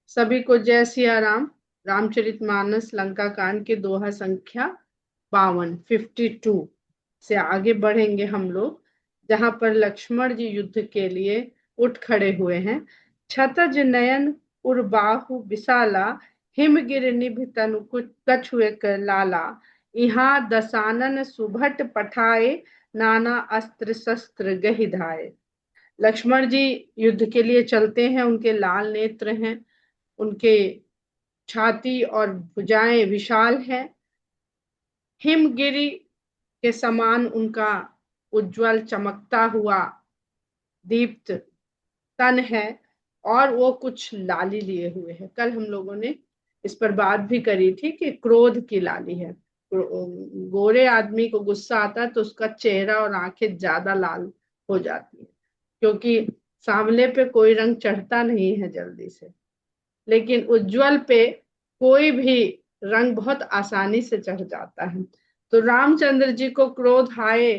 सभी को जय सिया राम। रामचरितमानस लंका कांड के दोहा संख्या 52 से आगे बढ़ेंगे हम लोग, जहां पर लक्ष्मण जी युद्ध के लिए उठ खड़े हुए हैं। क्षतज नयन उर्बाहु विशाला, हिमगिर निभ तनु कछुए कर लाला, यहाँ दसानन सुभट पठाए, नाना अस्त्र शस्त्र गहि धाए। लक्ष्मण जी युद्ध के लिए चलते हैं, उनके लाल नेत्र हैं, उनके छाती और भुजाएं विशाल है। हिमगिरी के समान उनका उज्जवल चमकता हुआ दीप्त तन है, और वो कुछ लाली लिए हुए है। कल हम लोगों ने इस पर बात भी करी थी कि क्रोध की लाली है। गोरे आदमी को गुस्सा आता है तो उसका चेहरा और आंखें ज्यादा लाल हो जाती है, क्योंकि सांवले पे कोई रंग चढ़ता नहीं है जल्दी से, लेकिन उज्जवल पे कोई भी रंग बहुत आसानी से चढ़ जाता है। तो रामचंद्र जी को क्रोध आए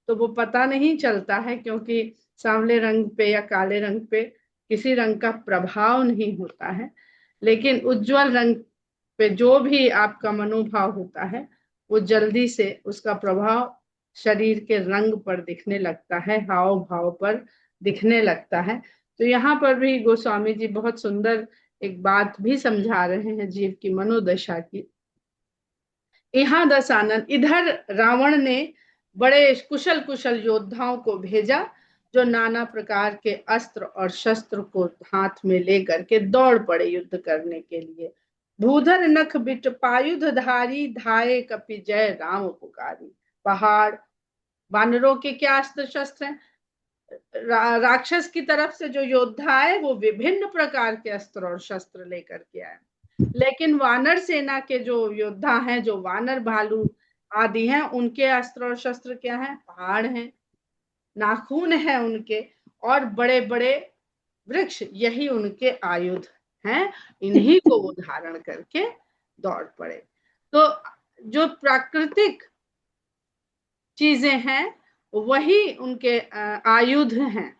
तो वो पता नहीं चलता है, क्योंकि सांवले रंग पे या काले रंग पे किसी रंग का प्रभाव नहीं होता है। लेकिन उज्जवल रंग पे जो भी आपका मनोभाव होता है, वो जल्दी से उसका प्रभाव शरीर के रंग पर दिखने लगता है, हाव भाव पर दिखने लगता है। तो यहाँ पर भी गोस्वामी जी बहुत सुंदर एक बात भी समझा रहे हैं जीव की मनोदशा की। यहाँ दशानन, इधर रावण ने बड़े कुशल कुशल योद्धाओं को भेजा, जो नाना प्रकार के अस्त्र और शस्त्र को हाथ में लेकर के दौड़ पड़े युद्ध करने के लिए। भूधर नख बिट पायुध धारी, धाये कपि जय राम पुकारी। पहाड़, वानरों के क्या अस्त्र शस्त्र हैं। राक्षस की तरफ से जो योद्धा आए वो विभिन्न प्रकार के अस्त्र और शस्त्र लेकर के आए, लेकिन वानर सेना के जो योद्धा हैं, जो वानर भालू आदि हैं, उनके अस्त्र और शस्त्र क्या हैं? पहाड़ हैं, नाखून है उनके, और बड़े बड़े वृक्ष, यही उनके आयुध हैं। इन्हीं को वो धारण करके दौड़ पड़े। तो जो प्राकृतिक चीजें हैं वही उनके आयुध हैं,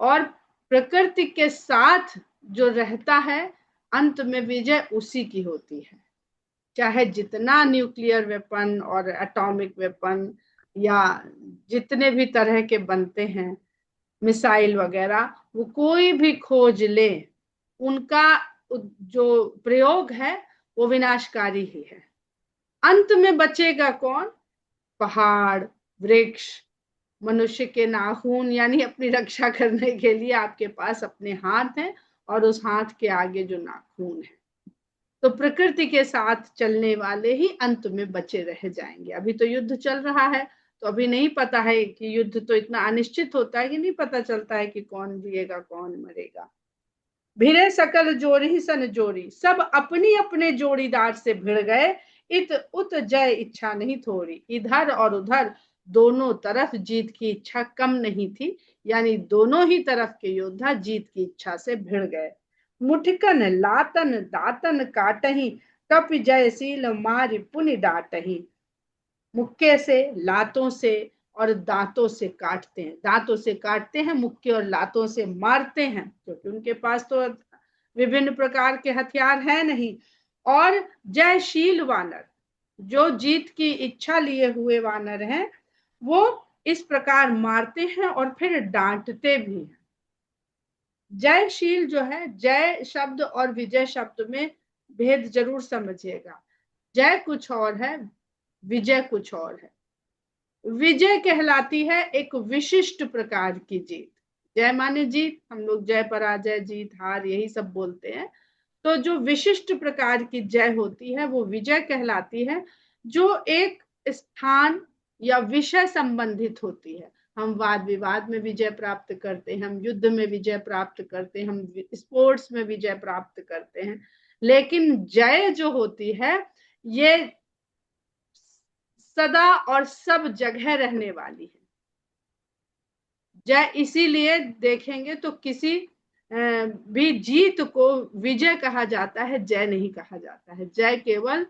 और प्रकृति के साथ जो रहता है अंत में विजय उसी की होती है। चाहे जितना न्यूक्लियर वेपन और एटॉमिक वेपन या जितने भी तरह के बनते हैं, मिसाइल वगैरह, वो कोई भी खोज ले, उनका जो प्रयोग है वो विनाशकारी ही है। अंत में बचेगा कौन? पहाड़, वृक्ष, मनुष्य के नाखून, यानी अपनी रक्षा करने के लिए आपके पास अपने हाथ हैं, और उस हाथ के आगे जो नाखून है। तो प्रकृति के साथ चलने वाले ही अंत में बचे रह जाएंगे। अभी तो युद्ध चल रहा है, तो अभी नहीं पता है कि युद्ध तो इतना अनिश्चित होता है कि नहीं पता चलता है कि कौन जिएगा कौन मरेगा। भिड़े सकल जोरी सन जोरी, सब अपनी अपने जोड़ीदार से भिड़ गए, इत उत जय इच्छा नहीं थोड़ी। इधर और उधर दोनों तरफ जीत की इच्छा कम नहीं थी, यानी दोनों ही तरफ के योद्धा जीत की इच्छा से भिड़ गए। मुठकन लातन दातन काटही, कपि जयशील मारि पुनि डाटही। मुक्के से, लातों से और दांतों से काटते हैं, दांतों से काटते हैं, मुक्के और लातों से मारते हैं, क्योंकि उनके पास तो विभिन्न प्रकार के हथियार है नहीं। और जयशील वानर, जो जीत की इच्छा लिए हुए वानर हैं, वो इस प्रकार मारते हैं और फिर डांटते भी हैं। जयशील जो है, जय शब्द और विजय शब्द में भेद जरूर समझिएगा। जय कुछ और है, विजय कुछ और है। विजय कहलाती है एक विशिष्ट प्रकार की जीत। जय माने जीत, हम लोग जय पराजय जीत हार यही सब बोलते हैं। तो जो विशिष्ट प्रकार की जय होती है वो विजय कहलाती है, जो एक स्थान या विषय संबंधित होती है। हम वाद विवाद में विजय प्राप्त करते हैं, हम युद्ध में विजय प्राप्त करते हैं, हम स्पोर्ट्स में विजय प्राप्त करते हैं। लेकिन जय जो होती है ये सदा और सब जगह रहने वाली है। जय इसीलिए देखेंगे तो किसी भी जीत को विजय कहा जाता है, जय नहीं कहा जाता है। जय केवल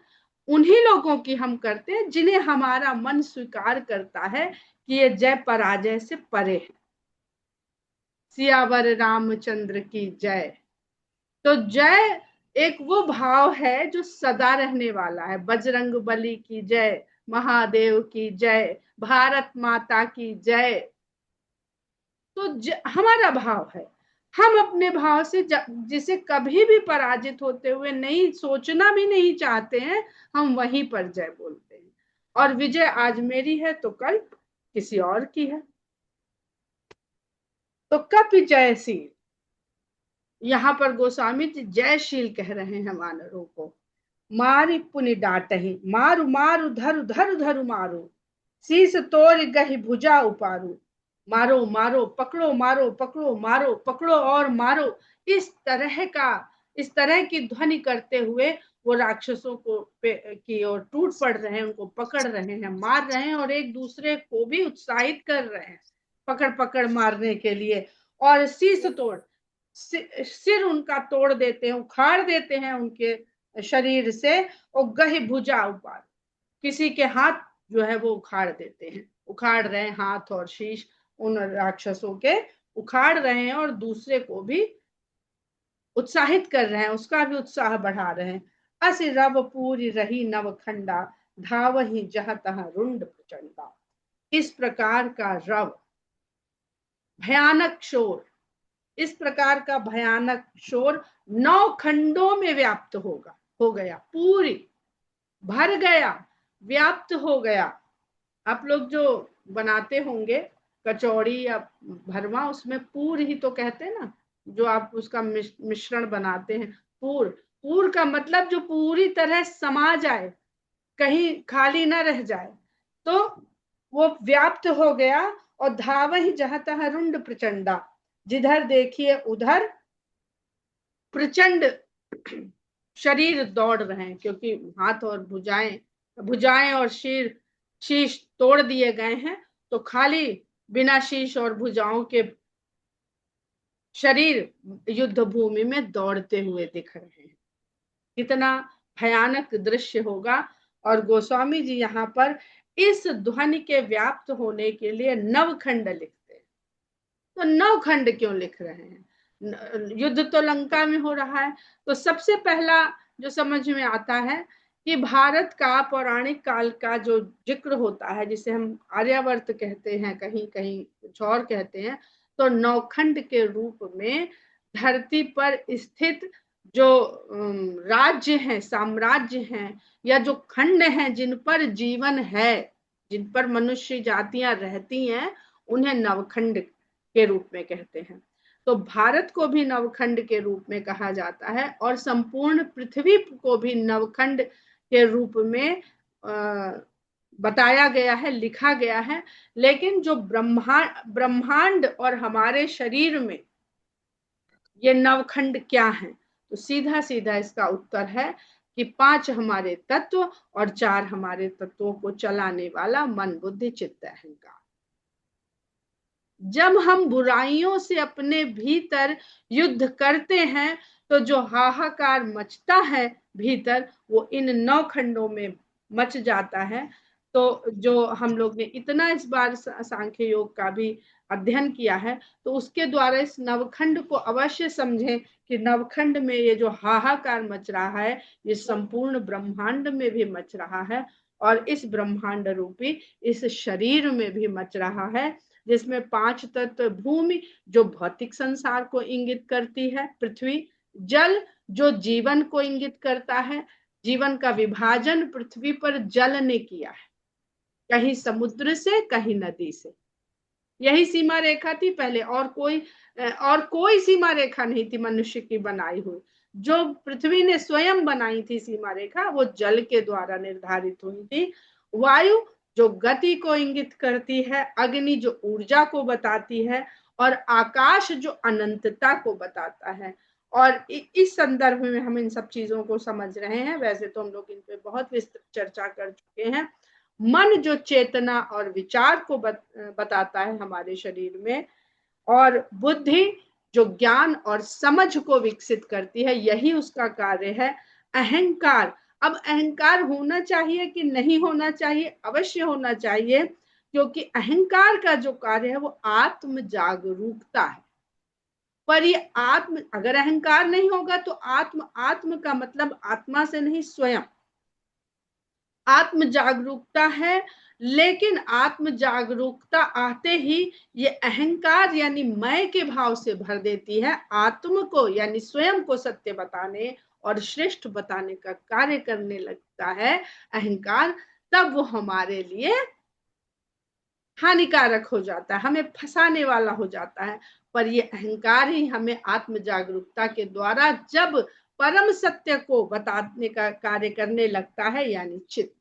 उन्हीं लोगों की हम करते हैं जिन्हें हमारा मन स्वीकार करता है कि ये जय पराजय से परे है। सियावर रामचंद्र की जय। तो जय एक वो भाव है जो सदा रहने वाला है। बजरंग बली की जय, महादेव की जय, भारत माता की जय। तो हमारा भाव है, हम अपने भाव से जिसे कभी भी पराजित होते हुए नहीं सोचना भी नहीं चाहते हैं, हम वहीं पर जय बोलते हैं। और विजय आज मेरी है तो कल किसी और की है। तो कप जयशील, यहाँ पर गोस्वामी जी जयशील कह रहे हैं वानरों को। मारी पुनि डांटहि, मारु मारु धरु धरु धरु मारो, शीस तोड़ गहि भुजा उपारू। मारो मारो पकड़ो, मारो पकड़ो, मारो पकड़ो और मारो। इस तरह की ध्वनि करते हुए वो राक्षसों को की ओर टूट पड़ रहे हैं, उनको पकड़ रहे हैं, मार रहे हैं और एक दूसरे को भी उत्साहित कर रहे हैं पकड़ पकड़ मारने के लिए। और शीस तोड़, सिर उनका तोड़ देते हैं, उखाड़ देते हैं उनके शरीर से। और गही भुजा उपार, किसी के हाथ जो है वो उखाड़ देते हैं, उखाड़ रहे हैं हाथ और शीश उन राक्षसों के उखाड़ रहे हैं और दूसरे को भी उत्साहित कर रहे हैं, उसका भी उत्साह बढ़ा रहे हैं। अस रव पूरी रही नवखंडा, धावहि जह तह रुंड प्रचंडा। इस प्रकार का रव, भयानक शोर, इस प्रकार का भयानक शोर 9 खंडों में व्याप्त हो गया, पूरी भर गया, व्याप्त हो गया। आप लोग जो बनाते होंगे कचौड़ी या भरवा, उसमें पूर ही तो कहते हैं ना, जो आप उसका मिश्रण बनाते हैं। पूर, पूर का मतलब जो पूरी तरह समा जाए, कहीं खाली ना रह जाए। तो वो व्याप्त हो गया। और धावहि जहाँ तहाँ रुंड प्रचंडा, जिधर देखिए उधर प्रचंड शरीर दौड़ रहे हैं, क्योंकि हाथ और भुजाएं और शीश तोड़ दिए गए हैं। तो खाली बिना शीश और भुजाओं के शरीर युद्ध भूमि में दौड़ते हुए दिख रहे हैं। कितना भयानक दृश्य होगा। और गोस्वामी जी यहाँ पर इस ध्वनि के व्याप्त होने के लिए नवखंड लिखते हैं। तो 9 खंड क्यों लिख रहे हैं? युद्ध तो लंका में हो रहा है। तो सबसे पहला जो समझ में आता है कि भारत का पौराणिक काल का जो जिक्र होता है, जिसे हम आर्यावर्त कहते हैं, कहीं कहीं कुछ और कहते हैं, तो 9 खंड के रूप में धरती पर स्थित जो राज्य हैं, साम्राज्य हैं, या जो खंड हैं जिन पर जीवन है, जिन पर मनुष्य जातियां रहती हैं, उन्हें नवखंड के रूप में कहते हैं। तो भारत को भी नवखंड के रूप में कहा जाता है और संपूर्ण पृथ्वी को भी नवखंड के रूप में बताया गया है, लिखा गया है। लेकिन जो ब्रह्मांड और हमारे शरीर में ये नवखंड क्या है, तो सीधा सीधा इसका उत्तर है कि 5 हमारे तत्व और 4 हमारे तत्वों को चलाने वाला मन, बुद्धि, चित्त, अहंकार। जब हम बुराइयों से अपने भीतर युद्ध करते हैं, तो जो हाहाकार मचता है भीतर, वो इन 9 खंडों में मच जाता है। तो जो हम लोग ने इतना इस बार सांख्य योग का भी अध्ययन किया है, तो उसके द्वारा इस नवखंड को अवश्य समझें कि नवखंड में ये जो हाहाकार मच रहा है, ये संपूर्ण ब्रह्मांड में भी मच रहा है और इस ब्रह्मांड रूपी इस शरीर में भी मच रहा है, जिसमें 5 तत्व, भूमि जो भौतिक संसार को इंगित करती है, पृथ्वी, जल जो जीवन को इंगित करता है, जीवन का विभाजन पृथ्वी पर जल ने किया है, कहीं समुद्र से कहीं नदी से। यही सीमा रेखा थी पहले, और कोई सीमा रेखा नहीं थी मनुष्य की बनाई हुई। जो पृथ्वी ने स्वयं बनाई थी सीमा रेखा, वो जल के द्वारा निर्धारित हुई थी। वायु जो गति को इंगित करती है, अग्नि जो ऊर्जा को बताती है, और आकाश जो अनंतता को बताता है। और इस संदर्भ में हम इन सब चीजों को समझ रहे हैं। वैसे तो हम लोग इन पे बहुत विस्तृत चर्चा कर चुके हैं। मन जो चेतना और विचार को बताता है हमारे शरीर में, और बुद्धि जो ज्ञान और समझ को विकसित करती है, यही उसका कार्य है। अहंकार, अब अहंकार होना चाहिए कि नहीं होना चाहिए? अवश्य होना चाहिए, क्योंकि अहंकार का जो कार्य है वो आत्म जागरूकता है। पर ये आत्म, अगर अहंकार नहीं होगा तो आत्म, आत्म का मतलब आत्मा से नहीं, स्वयं आत्म जागरूकता है। लेकिन आत्म जागरूकता आते ही ये अहंकार यानी मैं के भाव से भर देती है। आत्म को यानी स्वयं को सत्य बताने और श्रेष्ठ बताने का कार्य करने लगता है अहंकार, तब वो हमारे लिए हानिकारक हो जाता है, हमें फंसाने वाला हो जाता है। पर ये अहंकार ही हमें आत्म जागरूकता के द्वारा जब परम सत्य को बताने का कार्य करने लगता है, यानी चित्त,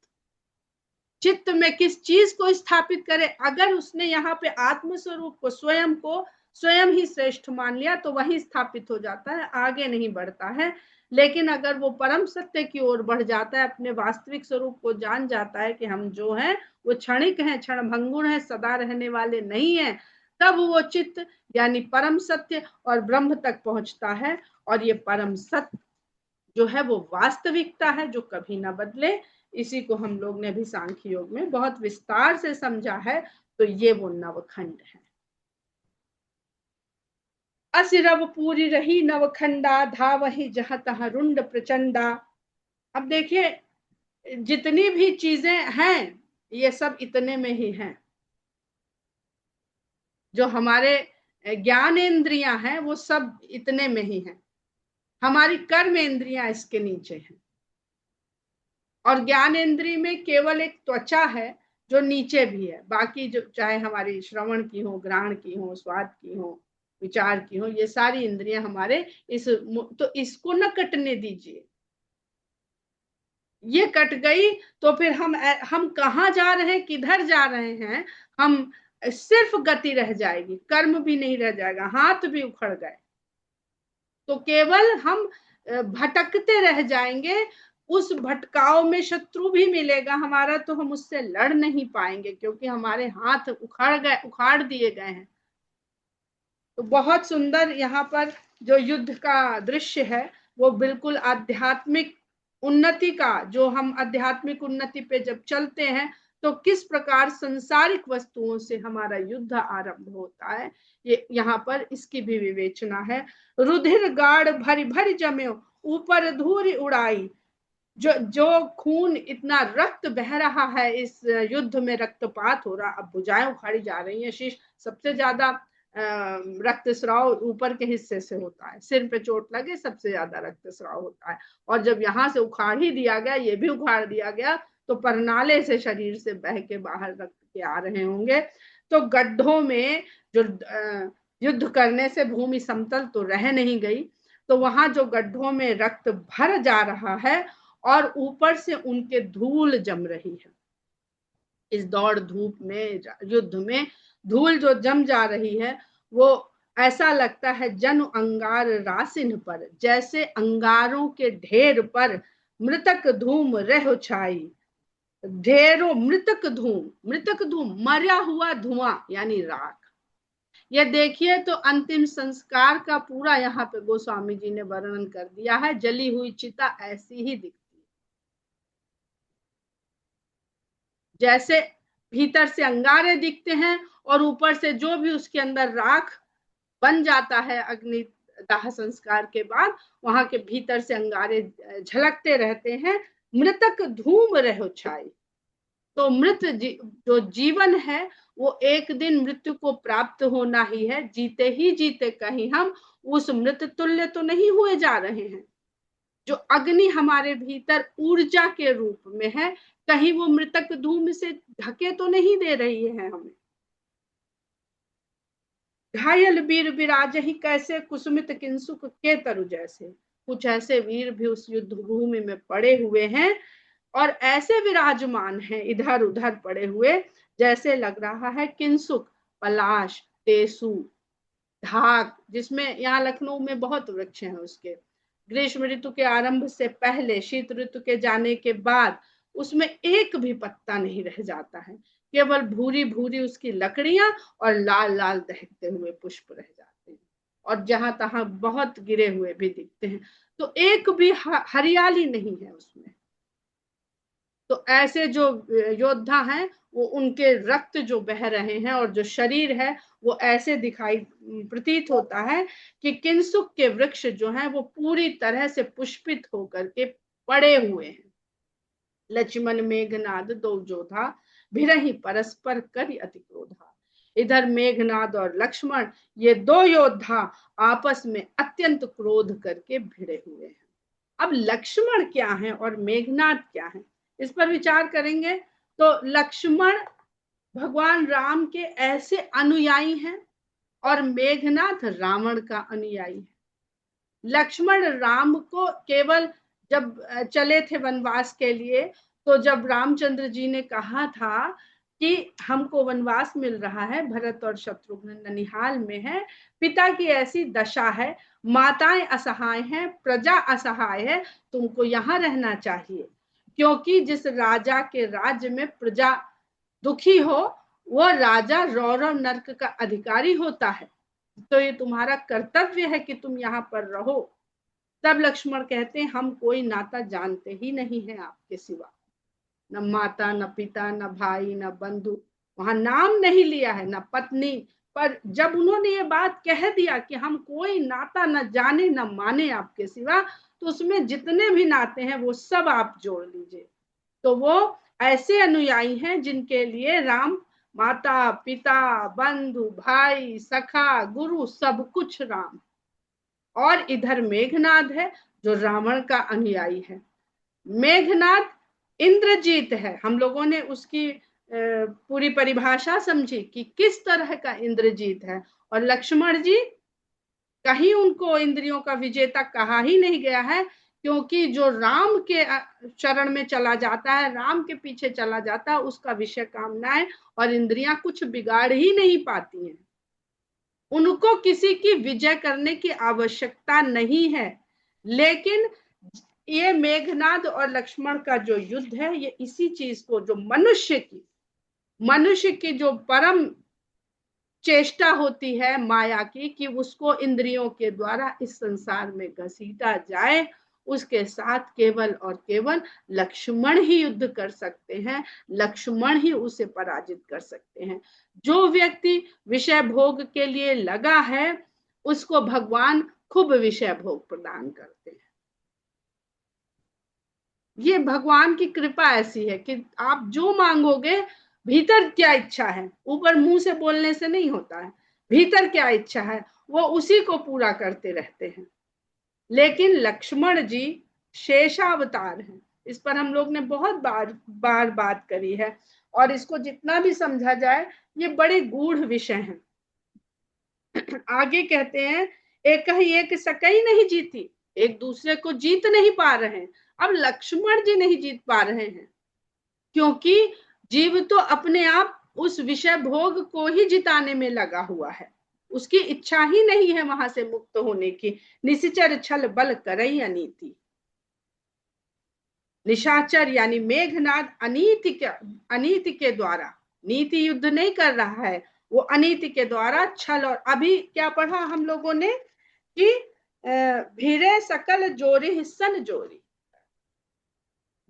चित्त में किस चीज को स्थापित करे, अगर उसने यहाँ पे आत्म स्वरूप को, स्वयं को स्वयं ही श्रेष्ठ मान लिया तो वही स्थापित हो जाता है, आगे नहीं बढ़ता है। लेकिन अगर वो परम सत्य की ओर बढ़ जाता है, अपने वास्तविक स्वरूप को जान जाता है कि हम जो हैं वो क्षणिक हैं, क्षण भंगुर हैं, सदा रहने वाले नहीं हैं, तब वो चित्त यानी परम सत्य और ब्रह्म तक पहुंचता है। और ये परम सत्य जो है वो वास्तविकता है जो कभी ना बदले। इसी को हम लोग ने भी सांख्य योग में बहुत विस्तार से समझा है। तो ये वो नवखंड है। असिरव पूरी रही नवखंडा, धावहि जहाँ तहाँ रुंड प्रचंडा। अब देखिए, जितनी भी चीजें हैं ये सब इतने में ही हैं। जो हमारे ज्ञानेंद्रियां हैं वो सब इतने में ही हैं, हमारी कर्म इंद्रियां इसके नीचे हैं। और ज्ञानेंद्रिय में केवल एक त्वचा है जो नीचे भी है, बाकी जो चाहे हमारी श्रवण की हो, ग्रहण की हो, स्वाद की हो, विचार की हो, ये सारी इंद्रियां हमारे इस, तो इसको न कटने दीजिए। ये कट गई तो फिर हम कहाँ जा रहे हैं, किधर जा रहे हैं, हम सिर्फ गति रह जाएगी, कर्म भी नहीं रह जाएगा, हाथ भी उखड़ गए तो केवल हम भटकते रह जाएंगे। उस भटकाव में शत्रु भी मिलेगा हमारा तो हम उससे लड़ नहीं पाएंगे, क्योंकि हमारे हाथ उखाड़ गए, उखाड़ दिए गए हैं। तो बहुत सुंदर यहाँ पर जो युद्ध का दृश्य है वो बिल्कुल आध्यात्मिक उन्नति का, जो हम आध्यात्मिक उन्नति पे जब चलते हैं तो किस प्रकार संसारिक वस्तुओं से हमारा युद्ध आरंभ होता है, ये यहाँ पर इसकी भी विवेचना है। रुधिर गाढ़ भरी भरी जम्यो, ऊपर धूरी उड़ाई। जो जो खून, इतना रक्त बह रहा है इस युद्ध में, रक्तपात हो रहा, अब भुजाएं उखाड़ी जा रही हैं, शीश सबसे ज्यादा रक्तस्राव ऊपर के हिस्से से होता है, सिर पे चोट लगे सबसे ज्यादा रक्तस्राव होता है। और जब यहाँ से उखाड़ ही दिया गया, ये भी उखाड़ दिया गया, तो परनाले से शरीर से बह के बाहर रक्त के आ रहे होंगे। तो गड्ढों में जो युद्ध करने से भूमि समतल तो रह नहीं गई, तो वहां जो गड्ढों में रक्त भर जा रहा है और ऊपर से उनके धूल जम रही है। इस दौड़ धूप में, युद्ध में धूल जो जम जा रही है, वो ऐसा लगता है जन अंगार रासिन पर, जैसे अंगारों के ढेर पर मृतक धूम रह छाई। ढेरों मृतक धूम, मृतक धूम मरा हुआ धुआं यानी राख। ये देखिए तो अंतिम संस्कार का पूरा यहाँ पे गोस्वामी जी ने वर्णन कर दिया है। जली हुई चिता ऐसी ही दिखती, जैसे भीतर से अंगारे दिखते हैं और ऊपर से जो भी उसके अंदर राख बन जाता है अग्नि दाह संस्कार के बाद, वहां के भीतर से अंगारे झलकते रहते हैं। मृतक धूम रहो छाई। तो जो जीवन है वो एक दिन मृत्यु को प्राप्त होना ही है। जीते ही जीते कहीं हम उस मृत तुल्य तो नहीं हुए जा रहे हैं। जो अग्नि हमारे भीतर ऊर्जा के रूप में है, कहीं वो मृतक धूम से ढके तो नहीं दे रही है हमें। घायल वीर विराज ही कैसे, कुसुमित किंसुक के तरु जैसे। कुछ ऐसे वीर भी उस युद्ध भूमि में पड़े हुए हैं और ऐसे विराजमान हैं इधर उधर पड़े हुए, जैसे लग रहा है किंसुक, पलाश, टेसू, ढाक, जिसमें यहाँ लखनऊ में बहुत वृक्ष हैं उसके। ग्रीष्म ऋतु के आरंभ से पहले शीत ऋतु के जाने के बाद उसमें एक भी पत्ता नहीं रह जाता है, केवल भूरी भूरी उसकी लकड़ियां और लाल लाल दहकते हुए पुष्प रह जाते हैं, और जहां तहां बहुत गिरे हुए भी दिखते हैं। तो एक भी हरियाली नहीं है उसमें। तो ऐसे जो योद्धा हैं वो उनके रक्त जो बह रहे हैं और जो शरीर है वो ऐसे दिखाई प्रतीत होता है कि किंसुक के वृक्ष जो हैं वो पूरी तरह से पुष्पित होकर के पड़े हुए हैं। लक्ष्मण मेघनाद दो जोधा भिरहि परस्पर करि अति क्रोधा। इधर मेघनाद और लक्ष्मण ये दो योद्धा आपस में अत्यंत क्रोध करके भिड़े हुए हैं। अब लक्ष्मण क्या है और मेघनाद क्या है, इस पर विचार करेंगे तो लक्ष्मण भगवान राम के ऐसे अनुयायी हैं और मेघनाद रावण का अनुयायी है। लक्ष्मण राम को केवल जब चले थे वनवास के लिए, तो जब रामचंद्र जी ने कहा था कि हमको वनवास मिल रहा है, भरत और शत्रुघ्न ननिहाल में है, पिता की ऐसी दशा है, माताएं असहाय हैं, प्रजा असहाय है, तुमको यहाँ रहना चाहिए, क्योंकि जिस राजा के राज्य में प्रजा दुखी हो वो राजा रौरव नरक का अधिकारी होता है, तो ये तुम्हारा कर्तव्य है कि तुम यहाँ पर रहो। तब लक्ष्मण कहते हैं हम कोई नाता जानते ही नहीं है आपके सिवा, न माता न पिता न भाई न बंधु, वहां नाम नहीं लिया है, न पत्नी, पर जब उन्होंने ये बात कह दिया कि हम कोई नाता न जाने न माने आपके सिवा, तो उसमें जितने भी नाते हैं वो सब आप जोड़ लीजिए। तो वो ऐसे अनुयायी हैं जिनके लिए राम माता पिता बंधु भाई सखा गुरु सब कुछ राम। और इधर मेघनाद है जो रावण का अनुयायी है। मेघनाद इंद्रजीत है, हम लोगों ने उसकी पूरी परिभाषा समझी कि किस तरह का इंद्रजीत है, और लक्ष्मण जी कहीं उनको इंद्रियों का विजेता कहा ही नहीं गया है, क्योंकि जो राम के चरण में चला जाता है, राम के पीछे चला जाता है, उसका विषय कामनाएं और इंद्रियां कुछ बिगाड़ ही नहीं पाती हैं। उनको किसी की विजय करने की आवश्यकता नहीं है। लेकिन ये मेघनाद और लक्ष्मण का जो युद्ध है, ये इसी चीज को, जो मनुष्य की जो परम चेष्टा होती है माया की, कि उसको इंद्रियों के द्वारा इस संसार में घसीटा जाए, उसके साथ केवल और केवल लक्ष्मण ही युद्ध कर सकते हैं, लक्ष्मण ही उसे पराजित कर सकते हैं। जो व्यक्ति विषय भोग के लिए लगा है उसको भगवान खूब विषय भोग प्रदान करते हैं। ये भगवान की कृपा ऐसी है कि आप जो मांगोगे, भीतर क्या इच्छा है, ऊपर मुंह से बोलने से नहीं होता है, भीतर क्या इच्छा है वो उसी को पूरा करते रहते हैं। लेकिन लक्ष्मण जी शेषावतार हैं, इस पर हम लोग ने बहुत बार बात करी है, और इसको जितना भी समझा जाए ये बड़े गूढ़ विषय हैं। आगे कहते हैं एक ही एक सकई नहीं जीती, एक दूसरे को जीत नहीं पा रहे हैं। अब लक्ष्मण जी नहीं जीत पा रहे हैं, क्योंकि जीव तो अपने आप उस विषय भोग को ही जिताने में लगा हुआ है, उसकी इच्छा ही नहीं है वहां से मुक्त होने की। निशिचर छल बल करई अनीति, निशाचर यानी मेघनाद अनीति के द्वारा, नीति युद्ध नहीं कर रहा है, वो अनीति के द्वारा छल, और अभी क्या पढ़ा हम लोगों ने कि भीरे सकल जोरी सन जोरी,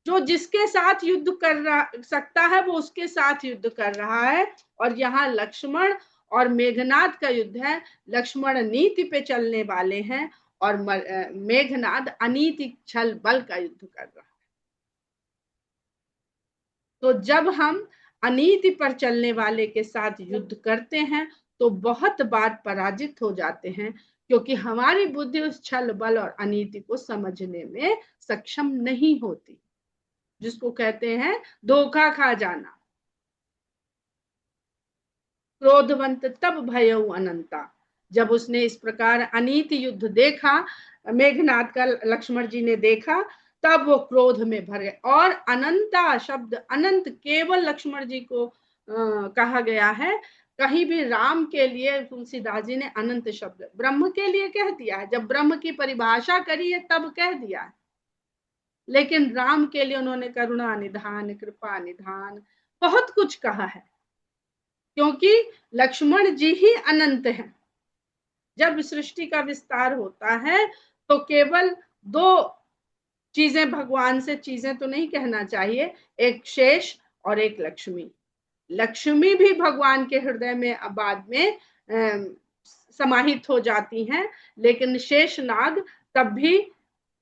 जो जिसके साथ युद्ध कर सकता है वो उसके साथ युद्ध कर रहा है। और यहाँ लक्ष्मण और मेघनाद का युद्ध है, लक्ष्मण नीति पे चलने वाले हैं और मेघनाद अनीति छल बल का युद्ध कर रहा है। तो जब हम अनीति पर चलने वाले के साथ युद्ध करते हैं तो बहुत बार पराजित हो जाते हैं, क्योंकि हमारी बुद्धि उस छल बल और अनीति को समझने में सक्षम नहीं होती, जिसको कहते हैं धोखा खा जाना। क्रोधवंत तब भयउ अनंता, जब उसने इस प्रकार अनीति युद्ध देखा, मेघनाद का लक्ष्मण जी ने देखा, तब वो क्रोध में भर गए। और अनंता शब्द, अनंत केवल लक्ष्मण जी को कहा गया है, कहीं भी राम के लिए तुलसीदास जी ने अनंत शब्द ब्रह्म के लिए कह दिया है, जब ब्रह्म की परिभाषा करी है तब कह दिया है, लेकिन राम के लिए उन्होंने करुणा निधान कृपा निधान बहुत कुछ कहा है, क्योंकि लक्ष्मण जी ही अनंत हैं। जब सृष्टि का विस्तार होता है तो केवल दो चीजें भगवान से चीजें तो नहीं कहना चाहिए, एक शेष और एक लक्ष्मी। लक्ष्मी भी भगवान के हृदय में बाद में समाहित हो जाती हैं, लेकिन शेष नाग तब भी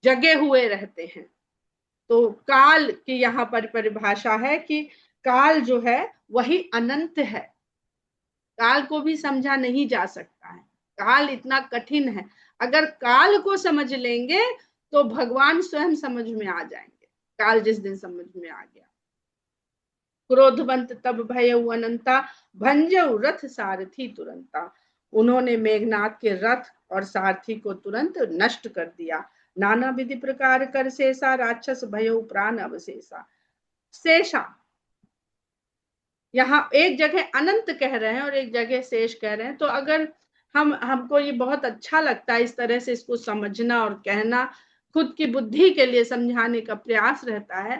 जगे हुए रहते हैं। तो काल की यहाँ पर परिभाषा है कि काल जो है वही अनंत है। काल को भी समझा नहीं जा सकता है, काल इतना कठिन है। अगर काल को समझ लेंगे तो भगवान स्वयं समझ में आ जाएंगे। काल जिस दिन समझ में आ गया, क्रोधवंत तब भयउ अनंता, भंजऊ रथ सारथी तुरंता। उन्होंने मेघनाथ के रथ और सारथी को तुरंत नष्ट कर दिया। नाना विधि प्रकार कर शेषा, राक्षस भयउ प्राण अवशेषा। शेषा, यहाँ एक जगह अनंत कह रहे हैं और एक जगह शेष कह रहे हैं। तो अगर हमको ये बहुत अच्छा लगता है इस तरह से इसको समझना और कहना, खुद की बुद्धि के लिए समझाने का प्रयास रहता है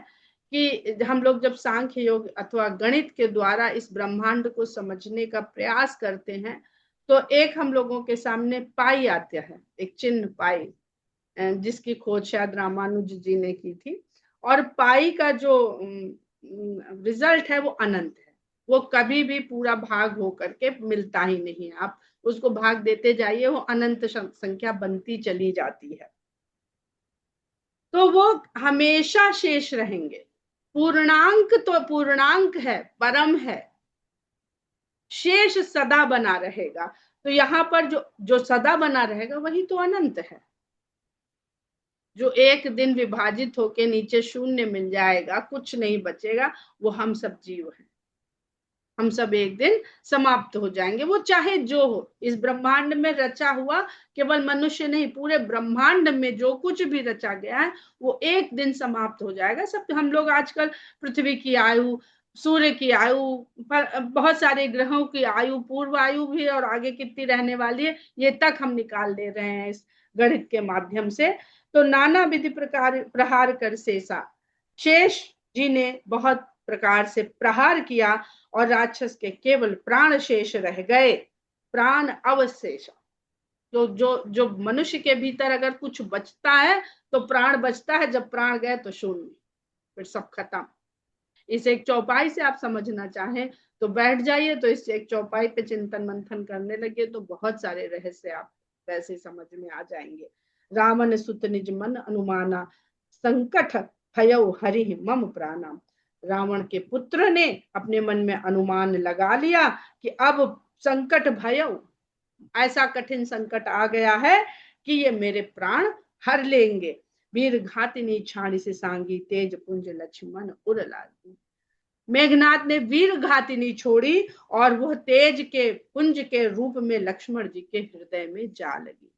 कि हम लोग जब सांख्य योग अथवा गणित के द्वारा इस ब्रह्मांड को समझने का प्रयास करते हैं, तो एक हम लोगों के सामने पाई आता है, एक चिन्ह पाई, जिसकी खोज शायद रामानुज जी ने की थी। और पाई का जो रिजल्ट है वो अनंत है, वो कभी भी पूरा भाग हो करके मिलता ही नहीं। आप उसको भाग देते जाइए, वो अनंत संख्या बनती चली जाती है, तो वो हमेशा शेष रहेंगे। पूर्णांक तो पूर्णांक है, परम है, शेष सदा बना रहेगा। तो यहाँ पर जो सदा बना रहेगा वही तो अनंत है। जो एक दिन विभाजित होके नीचे शून्य मिल जाएगा, कुछ नहीं बचेगा, वो हम सब जीव हैं। हम सब एक दिन समाप्त हो जाएंगे, वो चाहे जो हो। इस ब्रह्मांड में रचा हुआ केवल मनुष्य नहीं, पूरे ब्रह्मांड में जो कुछ भी रचा गया है वो एक दिन समाप्त हो जाएगा। सब हम लोग आजकल पृथ्वी की आयु, सूर्य की आयु, बहुत सारे ग्रहों की आयु, पूर्व आयु भी और आगे कितनी रहने वाली है, ये तक हम निकाल ले रहे हैं इस गणित के माध्यम से। तो नाना विधि प्रकार प्रहार कर शेषा, शेष जी ने बहुत प्रकार से प्रहार किया और राक्षस के केवल प्राण शेष रह गए। प्राण अवशेष, जो जो जो मनुष्य के भीतर अगर कुछ बचता है तो प्राण बचता है, जब प्राण गए तो शून्य, फिर सब खत्म। इस एक चौपाई से आप समझना चाहें तो बैठ जाइए, तो इस एक चौपाई पे चिंतन मंथन करने लगे तो बहुत सारे रहस्य आप वैसे समझ में आ जाएंगे। रावण सुत निज मन अनुमाना, संकट भयउ हरि मम प्राणा। रावण के पुत्र ने अपने मन में अनुमान लगा लिया कि अब संकट भयउ, ऐसा कठिन संकट आ गया है कि ये मेरे प्राण हर लेंगे। वीर घातिनी छाणी से सांगी, तेज पुंज लक्ष्मण उड़ लागी। मेघनाथ ने वीर घातिनी छोड़ी और वह तेज के पुंज के रूप में लक्ष्मण जी के हृदय में जा लगी।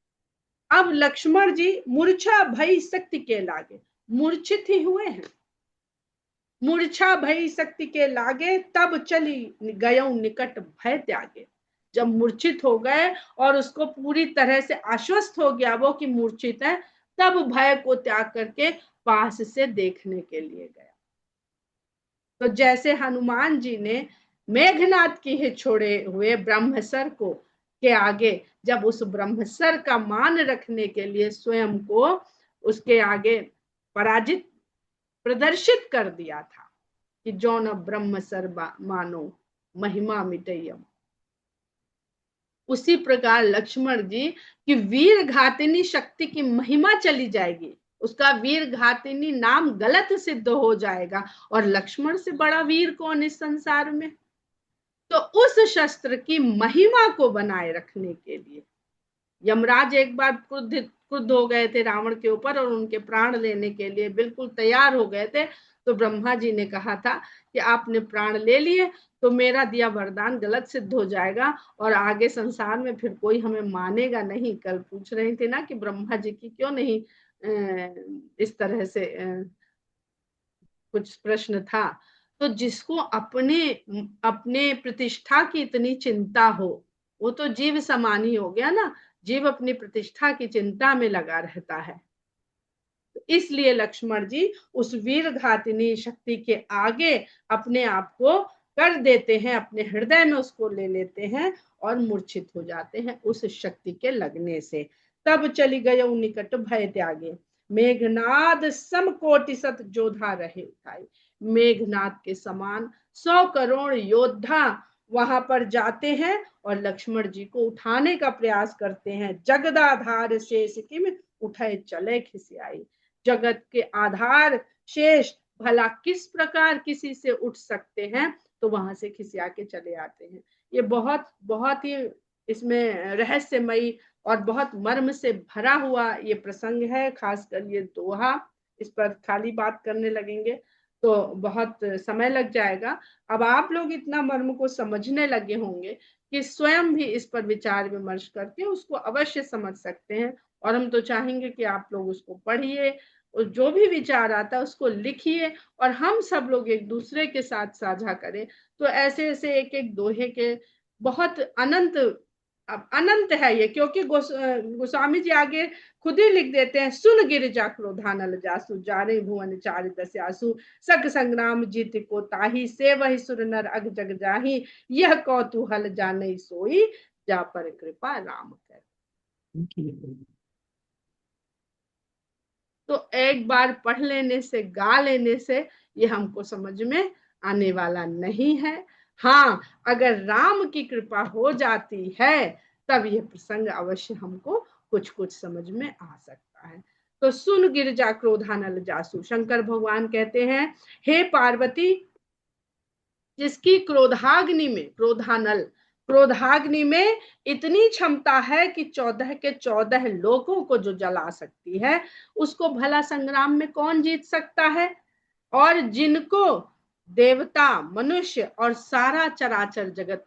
अब लक्ष्मण जी मूर्छा भई शक्ति के लागे, मूर्छित ही हुए हैं। मूर्छा भई शक्ति के लागे, तब चली गयो निकट भय त्यागे। जब मूर्छित हो गए और उसको पूरी तरह से आश्वस्त हो गया वो कि मूर्छित है, तब भय को त्याग करके पास से देखने के लिए गया। तो जैसे हनुमान जी ने मेघनाथ की ही छोड़े हुए ब्रह्मसर को के आगे जब उस ब्रह्मसर का मान रखने के लिए स्वयं को उसके आगे पराजित प्रदर्शित कर दिया था कि जो न ब्रह्मसर मानो महिमा मिटयम, उसी प्रकार लक्ष्मण जी की वीर घातिनी शक्ति की महिमा चली जाएगी, उसका वीर घातिनी नाम गलत सिद्ध हो जाएगा। और लक्ष्मण से बड़ा वीर कौन इस संसार में? तो उस शस्त्र की महिमा को बनाए रखने के लिए यमराज एक बार क्रुद्ध हो गए थे रावण के ऊपर और उनके प्राण लेने के लिए बिल्कुल तैयार हो गए थे। तो ब्रह्मा जी ने कहा था कि आपने प्राण ले लिए तो मेरा दिया वरदान गलत सिद्ध हो जाएगा और आगे संसार में फिर कोई हमें मानेगा नहीं। कल पूछ रहे थे ना कि ब्रह्मा जी की क्यों नहीं इस तरह से कुछ प्रश्न था। तो जिसको अपने अपने प्रतिष्ठा की इतनी चिंता हो वो तो जीव समान ही हो गया ना, जीव अपनी प्रतिष्ठा की चिंता में लगा रहता है। तो इसलिए लक्ष्मण जी उस वीर घातिनी शक्ति के आगे अपने आप को कर देते हैं, अपने हृदय में उसको ले लेते हैं और मूर्छित हो जाते हैं उस शक्ति के लगने से। तब चली गए निकट भय त्यागे, मेघनाद सम कोटि सत जोधा रहे उठाई। मेघनाद के समान 100 करोड़ योद्धा वहां पर जाते हैं और लक्ष्मण जी को उठाने का प्रयास करते हैं। जगदाधार शेष किम उठे चले खिसियाई। जगत के आधार शेष भला किस प्रकार किसी से उठ सकते हैं, तो वहां से खिसिया के चले आते हैं। ये बहुत बहुत ही इसमें रहस्यमयी और बहुत मर्म से भरा हुआ ये प्रसंग है। खासकर ये दोहा, इस पर खाली बात करने लगेंगे तो बहुत समय लग जाएगा। अब आप लोग इतना मर्म को समझने लगे होंगे कि स्वयं भी इस पर विचार विमर्श करके उसको अवश्य समझ सकते हैं। और हम तो चाहेंगे कि आप लोग उसको पढ़िए और जो भी विचार आता है उसको लिखिए और हम सब लोग एक दूसरे के साथ साझा करें। तो ऐसे ऐसे एक एक दोहे के बहुत अनंत, अब अनंत है ये, क्योंकि गोस्वामी जी आगे खुद ही लिख देते हैं, सुन गिरिजा क्रोधानल जासु जारे भुवन चार दस्यासु सग संग्राम जीत को ताही से वही सुर नर अग जग जाही यह कौतूहल जाने सोई जा पर कृपा राम कर। तो एक बार पढ़ लेने से, गा लेने से ये हमको समझ में आने वाला नहीं है। हाँ, अगर राम की कृपा हो जाती है तब ये प्रसंग अवश्य हमको कुछ कुछ समझ में आ सकता है। तो सुन गिरजा क्रोधानल जासु, शंकर भगवान कहते हैं हे पार्वती, जिसकी क्रोधाग्नि में, क्रोधानल, क्रोधाग्नि में इतनी क्षमता है कि 14 के 14 लोगों को जो जला सकती है, उसको भला संग्राम में कौन जीत सकता है। और जिनको देवता, मनुष्य और सारा चराचर जगत,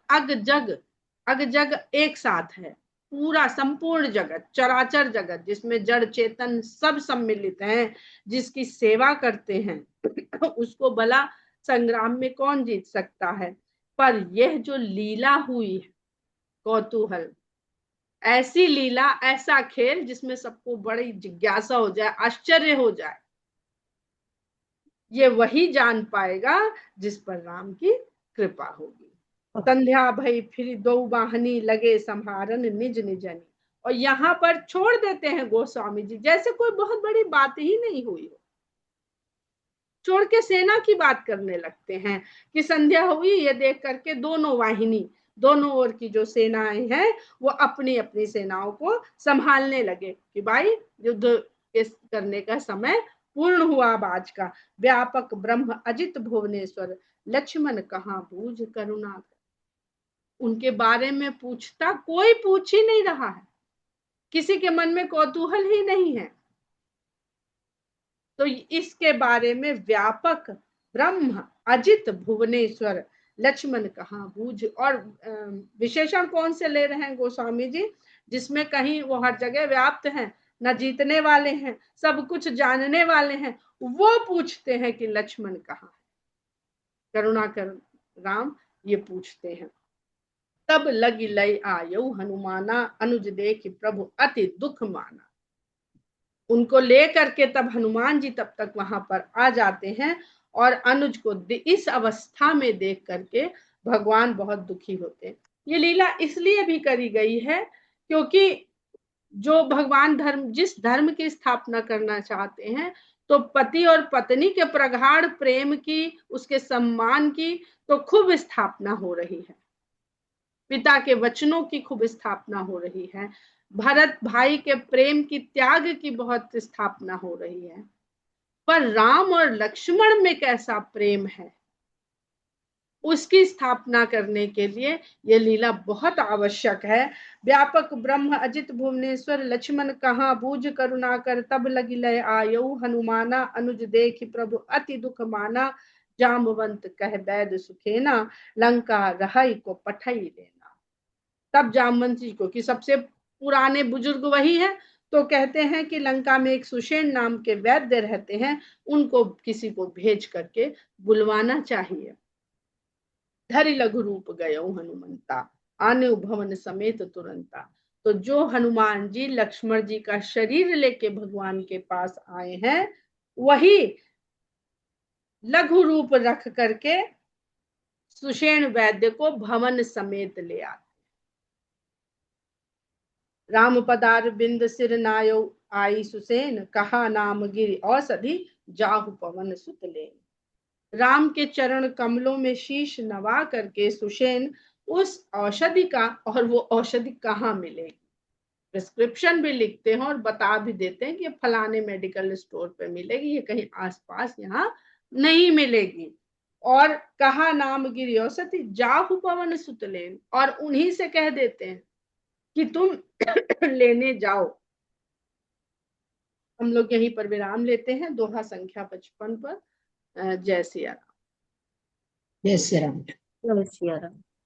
अग जग एक साथ है, पूरा संपूर्ण जगत, चराचर जगत जिसमें जड़ चेतन सब सम्मिलित हैं, जिसकी सेवा करते हैं उसको भला संग्राम में कौन जीत सकता है। पर यह जो लीला हुई है, कौतूहल, ऐसी लीला, ऐसा खेल जिसमें सबको बड़ी जिज्ञासा हो जाए, आश्चर्य हो जाए, ये वही जान पाएगा जिस पर राम की कृपा होगी। संध्या भई फिर दो वाहनी लगे संहारन निज निजनी। और यहाँ पर छोड़ देते हैं गोस्वामी जी, जैसे कोई बहुत बड़ी बात ही नहीं हुई हो, छोड़ के सेना की बात करने लगते हैं कि संध्या हुई, ये देख करके दोनों वाहिनी, दोनों ओर की जो सेनाएं हैं वो अपनी अपनी सेनाओं को संभालने लगे कि भाई युद्ध करने का समय पूर्ण हुआ अब आज का। व्यापक ब्रह्म अजित भुवनेश्वर लक्ष्मण कहाँ बूझ करुणा। उनके बारे में पूछता कोई पूछ ही नहीं रहा है, किसी के मन में कौतूहल ही नहीं है। तो इसके बारे में व्यापक ब्रह्म अजित भुवनेश्वर लक्ष्मण कहाँ बूझ। और विशेषण कौन से ले रहे हैं गोस्वामी जी, जिसमें कहीं वो हर जगह व्याप्त हैं, न जीतने वाले हैं, सब कुछ जानने वाले हैं, वो पूछते हैं कि लक्ष्मण कहाँ है, करुणा कर राम, ये पूछते हैं। तब लगी लय आयु हनुमाना अनुज देख प्रभु अति दुख माना। उनको लेकर के तब हनुमान जी तब तक वहां पर आ जाते हैं और अनुज को इस अवस्था में देख करके भगवान बहुत दुखी होते हैं। ये लीला इसलिए भी करी गई है क्योंकि जो भगवान धर्म, जिस धर्म की स्थापना करना चाहते हैं, तो पति और पत्नी के प्रगाढ़ प्रेम की, उसके सम्मान की तो खूब स्थापना हो रही है, पिता के वचनों की खूब स्थापना हो रही है, भरत भाई के प्रेम की, त्याग की बहुत स्थापना हो रही है। पर राम और लक्ष्मण में कैसा प्रेम है, उसकी स्थापना करने के लिए यह लीला बहुत आवश्यक है। व्यापक ब्रह्म अजित भुवनेश्वर लक्ष्मण कहाँ बूझ करुणा कर तब लगी लय आयु हनुमाना अनुज देख प्रभु अति दुख माना। जामवंत कह बैद सुखेना लंका रहई को पठई लेना। तब जामवंत जी को, कि सबसे पुराने बुजुर्ग वही है, तो कहते हैं कि लंका में एक सुषेण नाम के वैद्य रहते हैं, उनको किसी को भेज करके बुलवाना चाहिए। धरि लघु रूप गयो हनुमंता आने भवन समेत तुरंता। तो जो हनुमान जी लक्ष्मण जी का शरीर लेके भगवान के पास आए हैं, वही लघु रूप रख करके सुषेण वैद्य को भवन समेत ले आते। राम पदार बिंद सिर नायो आई सुसेन, कहा नाम गिर औषधि, जाहु पवन सुत लेन। राम के चरण कमलों में शीश नवा करके सुसेन उस औषधि का, और वो औषधि कहाँ मिलेगी, प्रिस्क्रिप्शन भी लिखते हैं और बता भी देते हैं कि फलाने मेडिकल स्टोर पे मिलेगी, ये कहीं आसपास यहाँ नहीं मिलेगी। और कहा नाम गिरी औषधि, जाहु पवन सुत लेन, और उन्हीं से कह देते हैं कि तुम लेने जाओ। हम लोग यहीं पर विराम लेते हैं, दोहा संख्या 55 पर। जय सिया राम। जय श्री राम। जय सिया राम।